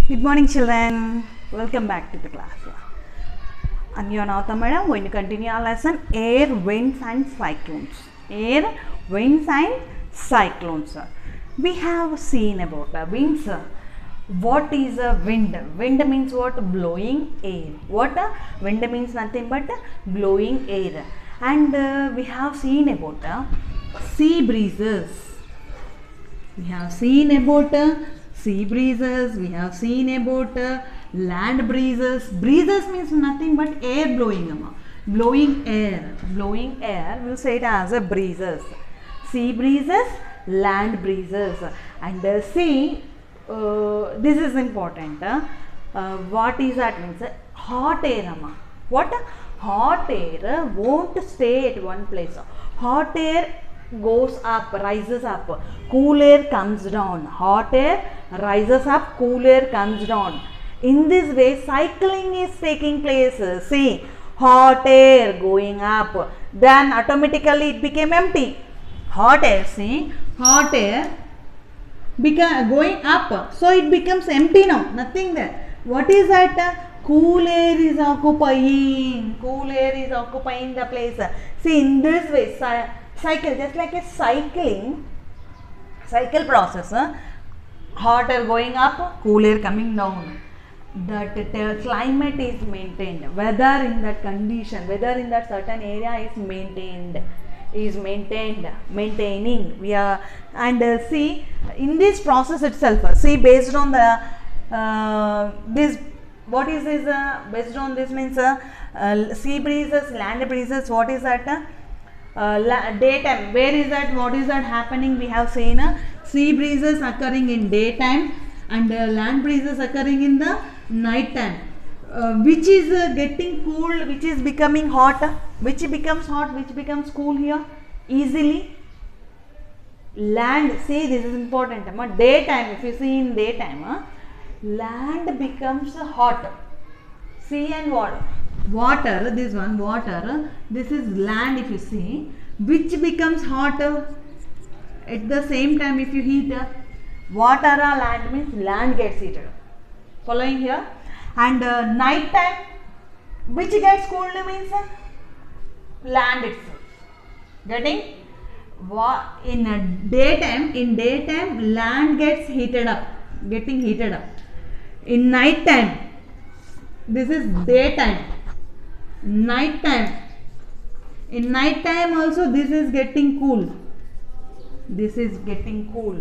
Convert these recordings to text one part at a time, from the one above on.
Good morning, children. Welcome back to the class. And you are now going to continue our lesson air, winds and cyclones. Air, winds and cyclones. We have seen about the winds. What is a wind? Wind means what? Blowing air. What? Wind means nothing but blowing air. And we have seen about sea breezes. We have seen about sea breezes, we have seen about land breezes. Breezes means nothing but air blowing. Blowing air. Blowing air, we'll say it as a breezes. Sea breezes, land breezes. And see, this is important. What is that means? Hot air. What? Hot air won't stay at one place. Hot air goes up, rises up, cool air comes down. Hot air rises up, cool air comes down. In this way, cycling is taking place. See, hot air going up, then automatically it became empty. Hot air, see, hot air going up, so it becomes empty now, nothing there. What is that? Cool air is occupying. Cool air is occupying the place. See, in this way, cycle, just like a cycle process. Hot air going up, cool air coming down. That climate is maintained. Weather in that condition, weather in that certain area is maintaining. We are, and see, in this process itself, see, based on the this, what is this? Based on this means sea breezes, land breezes. What is that? Daytime. Where is that? What is that happening? We have seen sea breezes occurring in daytime and land breezes occurring in the night time. Which is getting cool, which is becoming hot, which becomes hot, which becomes cool here easily? Land. See, this is important. Daytime, if you see in daytime, land becomes hot. Sea and water, this one, water, this is land. If you see, which becomes hot at the same time, if you heat water or land, means land gets heated. Following here. And night time, which gets cooled means land itself. Getting? In daytime, land gets heated up, getting heated up. In night time, this is daytime. Night time. In night time also, this is getting cool. This is getting cool.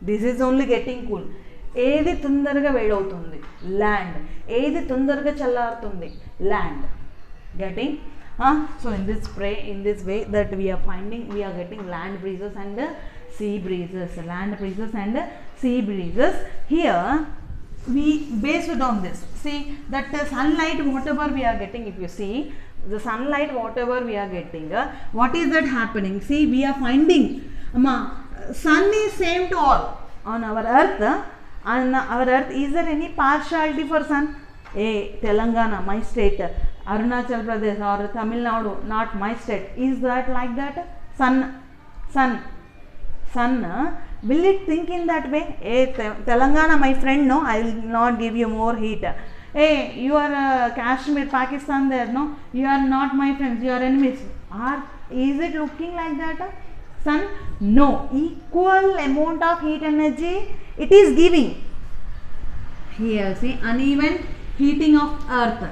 This is only getting cool. ఏది తొందరగా వేడవుతుంది? Land. ఏది తొందరగా చల్లారుతుంది? Land. Getting? So in this way that we are getting land breezes and sea breezes. Land breezes and sea breezes. Here we based on this. See that the sunlight, whatever we are getting, if you see the sunlight, whatever we are getting, what is that happening? See, we are finding sun is same to all on our earth. On our earth, is there any partiality for sun? Telangana, my state, Arunachal Pradesh or Tamil Nadu, not my state. Is that like that? Sun, will it think in that way? Telangana, my friend, no, I will not give you more heat. You are Kashmir, Pakistan there, no, you are not my friends, you are enemies. Is it looking like that? Sun? No, equal amount of heat energy it is giving. Here, see, uneven heating of earth.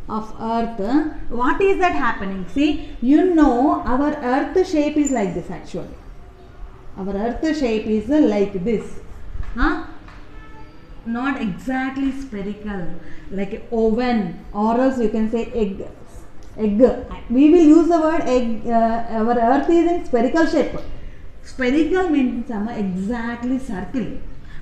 What is that happening? See, you know, our earth shape is like this actually. Our earth shape is like this. Not exactly spherical, like an oven, or else you can say egg. We will use the word egg. Our earth is in spherical shape. Spherical means exactly circle,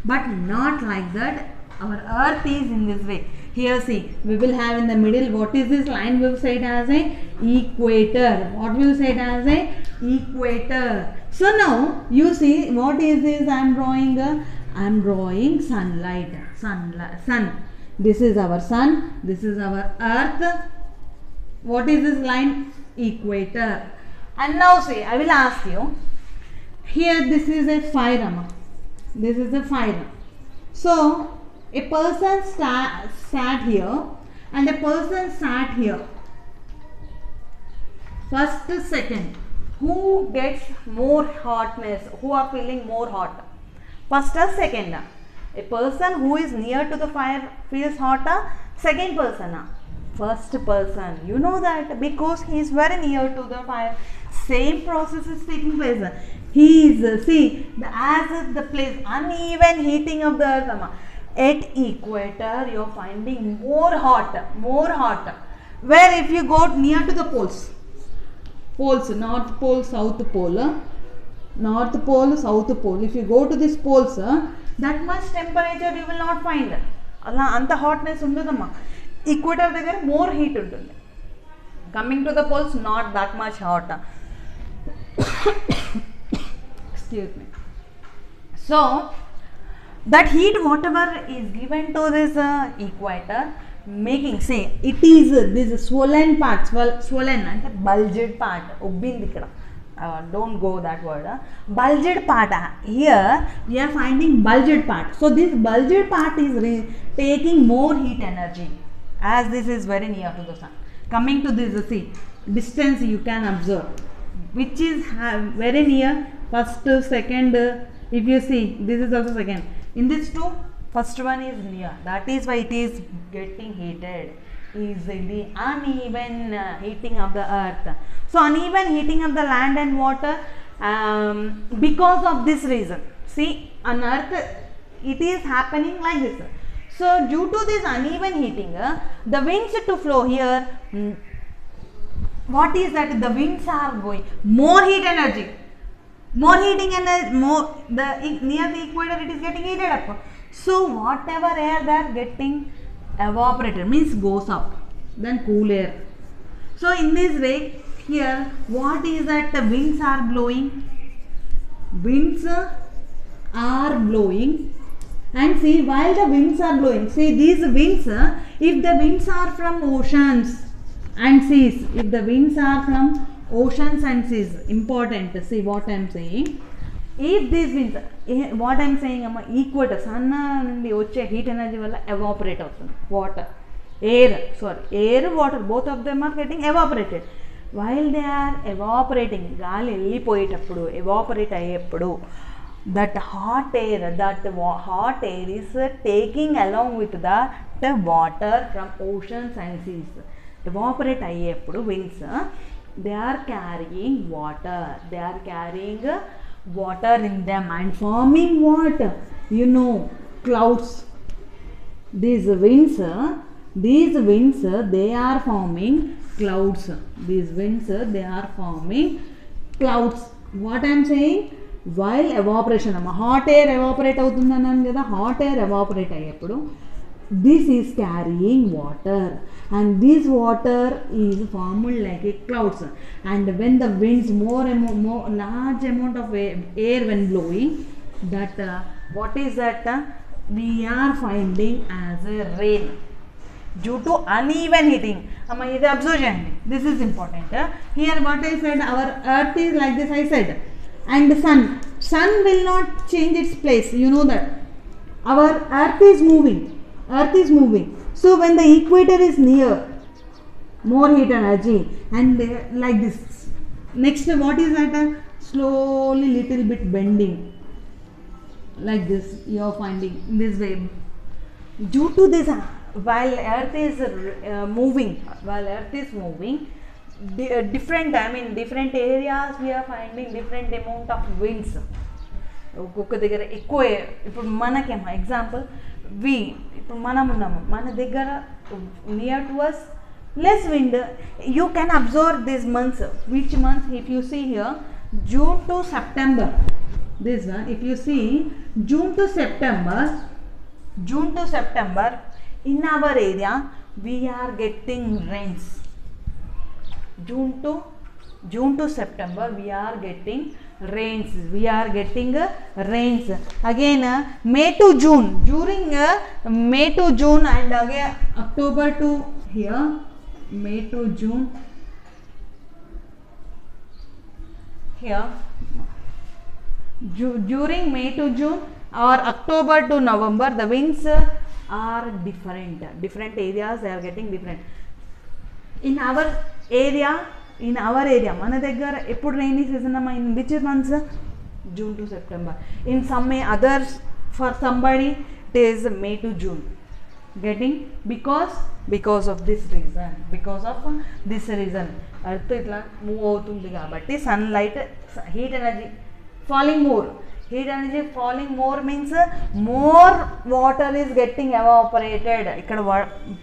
but not like that. Our earth is in this way. Here, see, we will have in the middle, what is this line? We will say it as a equator. What will say it as a equator? So now you see, what is this I am drawing? I am drawing sunlight. Sun. This is our sun. This is our earth. What is this line? Equator. And now see, I will ask you, here this is a fire. This is the fire. So a person sat here and a person sat here. First, second, who gets more hotness? Who are feeling more hot? First or second? A person who is near to the fire feels hotter. Second person? First person. You know that because he is very near to the fire. Same process is taking place. He is, see, as the place, uneven heating of the earth. At equator, you are finding more hot. Where if you go near to the poles, north pole, south pole, north pole, south pole. If you go to these poles, that much temperature you will not find. Anta hotness undadamma. Equator దగ్గర more heat ఉంటుంది. Coming to the poles, not that much hot. Excuse me. So that heat whatever is given to this equator, making, say, it is this swollen part, swollen and bulged part, ubbindi ikkada. Don't go that word. Bulged part. Here we are finding bulged part. So this bulged part is taking more heat energy, as this is very near to the sun. Coming to this, see, distance you can observe, which is very near. First, second, if you see, this is also second. In this two, first one is near. That is why it is getting heated. Easily uneven heating of the earth. So uneven heating of the land and water, because of this reason. See, on earth it is happening like this. So due to this uneven heating, the winds to flow here, what is that? The winds are going more heat energy, more heating energy, more near the equator it is getting heated up. So whatever air they are getting evaporated, means goes up, then cool air. So in this way, here what is that? The winds are blowing, and see, while the winds are blowing, see these winds, if the winds are from oceans and seas, if the winds are from oceans and seas, important, see what I am saying. If these winds, what I am saying, equator, sun nundi వచ్చే heat energy వల్ల evaporate అవుతుంది. Water, air, water, both of them are getting evaporated. While they are evaporating, గాలి వెళ్ళిపోయేటప్పుడు, evaporate అయ్యేప్పుడు, that hot air is taking along with the water from oceans and seas. Evaporate అయ్యేప్పుడు winds, they are carrying water in them and forming what? You know, clouds. These winds, they are forming clouds. These winds, they are forming clouds. What I am saying? While evaporation, hot air evaporate అవుతుంది అన్నాను కదా, hot air evaporate అయ్యేప్పుడు this is carrying water, and this water is formed like a clouds, and when the winds large amount of air when blowing, that what is that? We are finding as a rain due to uneven heating. This observe, this is important. Here what I said, our earth is like this, I said, and the sun will not change its place, you know that. Our earth is moving. So when the equator is near, more heat energy, and like this. Next, what is that? Slowly little bit bending, like this you are finding this way. Due to this, while earth is moving, different areas we are finding different amount of winds. ఒక్కొక్క దగ్గర ఎక్కువ, ఇప్పుడు మనకేమో example ఇప్పుడు మనం ఉన్నాము, మన దగ్గర near to us less wind. You can observe these months. Which months? If you see here, June to September, this one, if you see June to September in our area we are getting rains. June to September we are getting rains. Again May to June, during May to June, and again October to here, May to June, here during May to June or October to November, the winds are different areas, they are getting different. In our area మన దగ్గర ఎప్పుడు rainy season అమ్మా, in which months? June to September. In some others, for somebody it is May to June. Getting? Because of this reason earth itla move avutundi kabatti sunlight, heat energy falling more means more water is getting evaporated. ikkada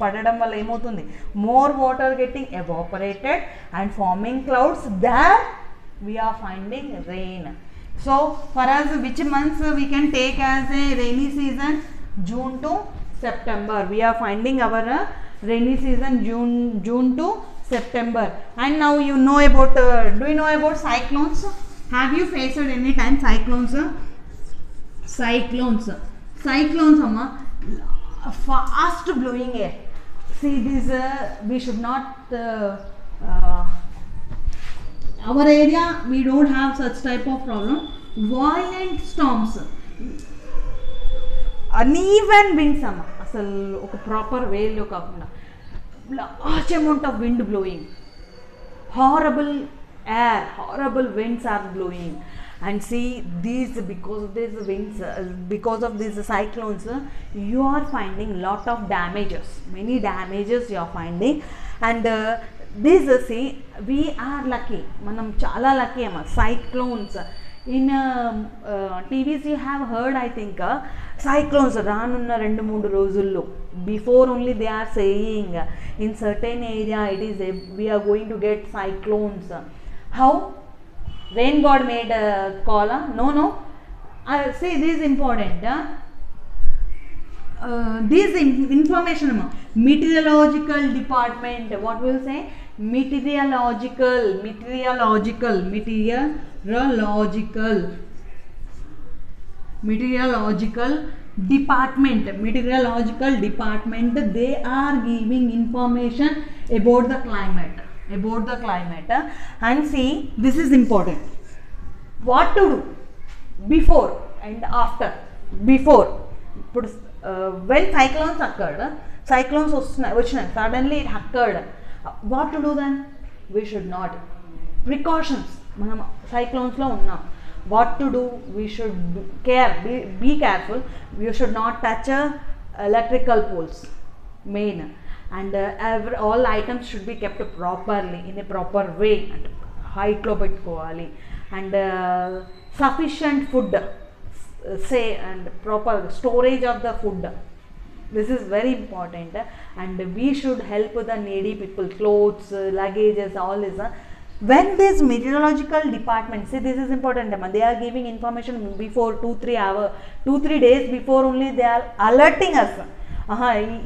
padadam valla em avutundi, more water getting evaporated and forming clouds, there we are finding rain. So for us, which months we can take as a rainy season? June to September. We are finding our rainy season June to September. And now you know about do you know about cyclones? Have you faced any time cyclones amma, fast blowing air. See this we should not our area we don't have such type of problem. Violent storms, uneven winds amma, asalu oka proper way lo kaakunda large amount of wind blowing, horrible air, horrible winds are blowing. And see these, because of these winds, because of these cyclones, you are finding lot of damages, many damages you are finding. And this see, we are lucky, manam chala lucky amma. Cyclones in TVs you have heard, I think cyclones raanunna 2-3 రోజుల్లో, before only they are saying in certain area it is we are going to get cyclones. How rain god made a call? No, see this is important. This information, meteorological department, what will say? Meteorological department, they are giving information about the climate. And see, this is important, what to do before and after. Before, when cyclones occurred, suddenly it occurred, what to do then? We should not, precautions, manam cyclones lo unnam, what to do? We should be careful. We should not touch electrical poles, main. And all items should be kept properly in a proper way, and height lo pettukovali. And sufficient food, say, and proper storage of the food, this is very important. And we should help the needy people, clothes, luggages, all this. When this meteorological department, see this is important, they are giving information before 2-3 days before only, they are alerting us,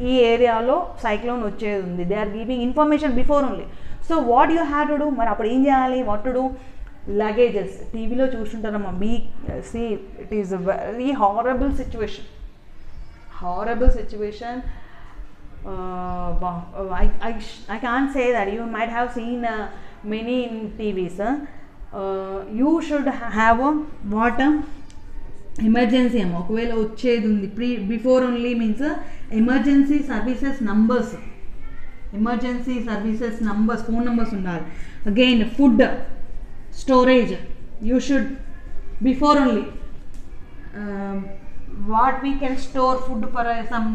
ఈ ఏరియాలో cyclone వచ్చేది ఉంది, they are giving information before only. So what you have to do, మరి అప్పుడు ఏం చేయాలి? What to do? Luggages టీవీలో చూస్తుంటారమ్మా, see it is very horrible situation. I can't say that, you might have seen many in TVs. You should have what? Emergency అమ్మ, ఒకవేళ వచ్చేది ఉంది before only means emergency services numbers, phone numbers ఉండాలి. Again food storage, you should before only what we can store food for some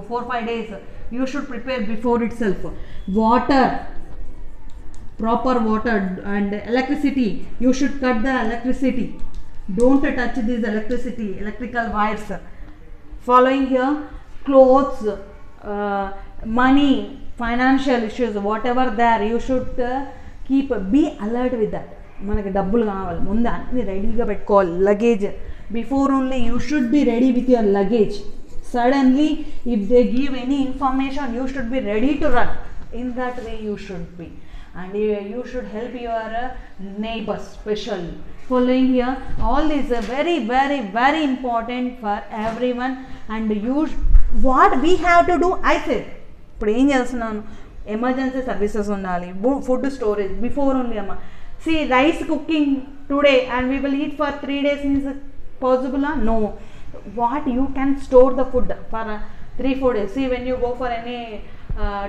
4-5 days, you should prepare before itself. Water, proper water. And electricity, you should cut the electricity, don't touch this electrical wires. Following here, clothes, money, financial issues, whatever there, you should be alert with that. మనకి డబ్బులు కావాలి, ముందు అన్ని రెడీగా పెట్టుకోవాలి. Luggage before only you should be ready with your luggage. Suddenly if they give any information, you should be ready to run. In that way you should be, and you should help your neighbors specially. Following here, all these are very important for everyone. And what we have to do, I said, ఇప్పుడు ఏం చేస్తున్నాను, emergency services ఉండాలి, food storage before only అమ్మ. See, rice cooking today and we will eat for 3 days means possible? No. What you can store the food for 3-4 days. See, when you go for any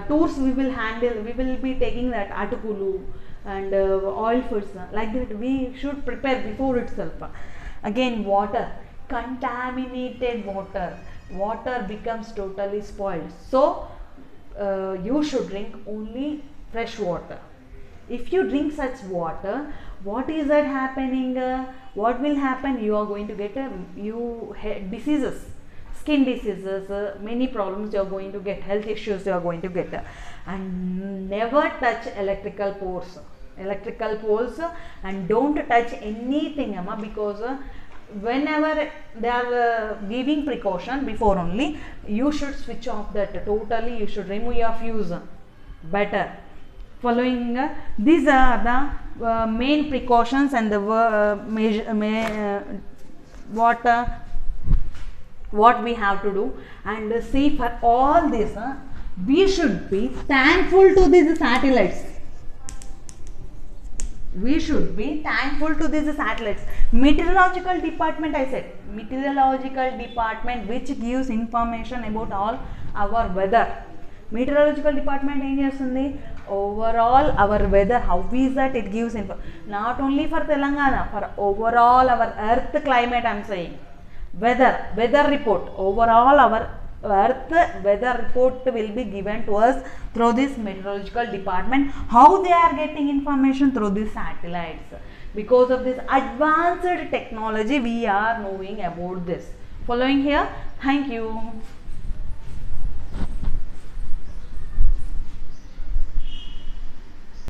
tours, we will be taking that atukulu and oil foods like that. We should prepare before itself. Again, water, contaminated water becomes totally spoiled. So you should drink only fresh water. If you drink such water, what is that happening? What will happen? You are going to get diseases, skin diseases, many problems you are going to get, health issues you are going to get. And never touch electrical poles, and don't touch anything, because whenever they are giving precaution, before only you should switch off that totally. You should remove your fuse better. Following these are the main precautions and the what we have to do. And see, for all this we should be thankful to these satellites. We should be thankful to these satellites. Meteorological department, I said, meteorological department which gives information about all our weather. Meteorological department em chestundi, overall our weather, how is that, it gives info, not only for Telangana, for overall our earth climate. I am saying weather report, overall our earth weather report will be given to us through this meteorological department. How they are getting information? Through these satellites. Because of this advanced technology we are knowing about this. Following here, thank you.